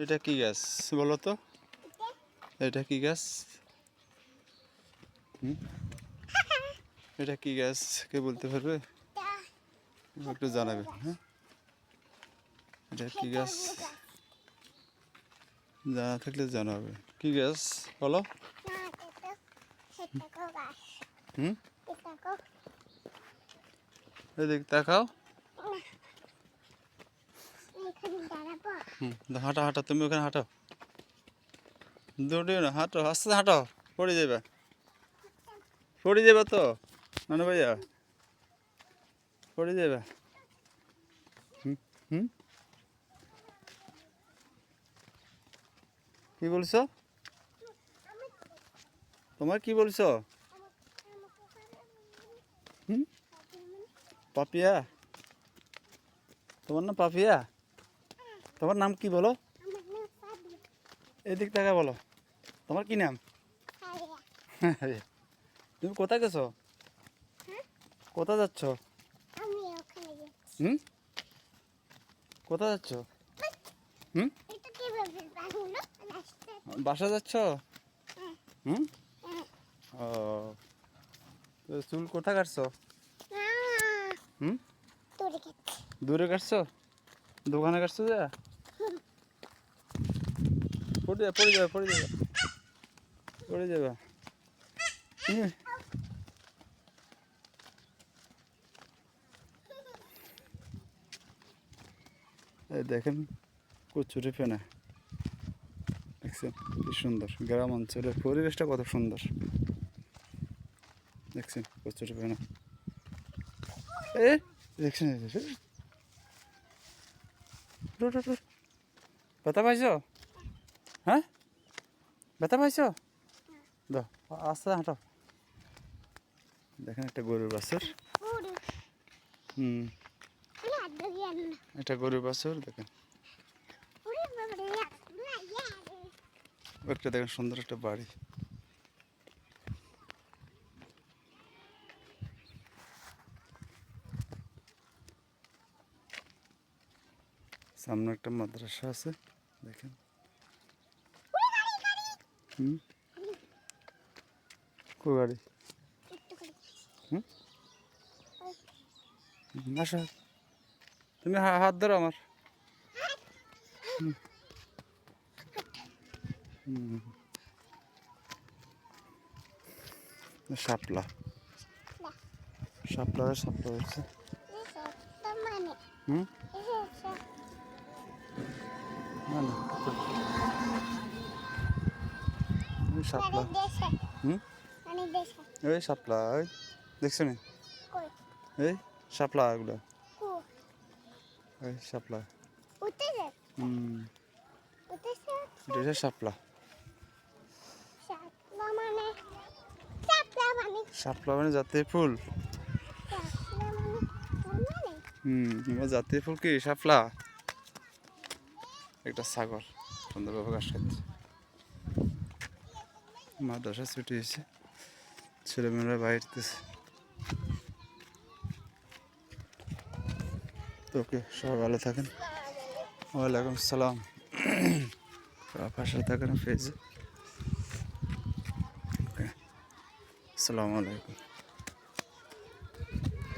এটা কি গাছ বলো তো? এটা কি গাছ? এটা কি গাছ কে বলতে পারবে? একটু জানাবে। হ্যাঁ, এটা কি গাছ জানা থাকলে জানাবে। কি গাছ বলো? হুম, এদিক তাকাও। হাঁটো হাঁটো, তুমি ওখানে হাঁটো, দৌড়িও না, হাঁটো, আস্তে হাঁটো, পড়ে যাবে, পড়ে যাবে তো নানু ভাইয়া, পড়ে যাবে। হুম হুম, কি বলছো? তোমার কি বলছো? হুম, পাপিয়া, তোমার নাম পাপিয়া? তোমার নাম কি বলো? এদিক টাকা বলো, তোমার কি নাম? তুমি কোথায় গেছো? কোথায় যাচ্ছ? হুম, কোথায় যাচ্ছ? হুম, বাসা যাচ্ছ? হুম, ও, তো চুল কোথায় কাটছো? হুম, দূরে কাটছো? দোকানে কাটছো যা? পড়ে যাবে, পড়ে যাবে, পড়ে যাবে, পড়ে যাবে। এই দেখেন কচুরি ফেনা, দেখছেন কি সুন্দর, গ্রাম অঞ্চলের পরিবেশটা কত সুন্দর, দেখছেন কচুরি ফেনা। এ দেখছেন, ব্যথা পাইছো? হ্যাঁ, ব্যথা পাইছো? দাও, আস্তে হাঁটো। দেখেন একটা গরুর বাছুর। হুম, এটা গরুর বাছুর দেখেন, একটা দেখেন সুন্দর একটা বাড়ি। সামনে একটা মাদ্রাসা আছে দেখেন। হুম, কো গাড়ি? হুম, আসো, তুমি হাত ধরো আমার। শাপলা, শাপলা শাপলা হচ্ছে। হুম, না না, শাপলা। হুম, এই শাপলা, ওই দেখছো নি? এই শাপলা এগুলো, এই শাপলা। হুম, এটা শাপলা। শাপলা মানে জাতীয় ফুল। জাতীয় ফুল কি শাপলা? একটা ছাগল সুন্দরভাবে ঘাস খাচ্ছে। মাদ্রাসা ছুটি হয়েছে, ছেলেমেয়েরা বাইরতেছে। তো ওকে, সবাই ভালো থাকেন। ওয়ালাইকুম সালাম। পাশে থাকেন ফেজে। ওকে, আসসালামু আলাইকুম।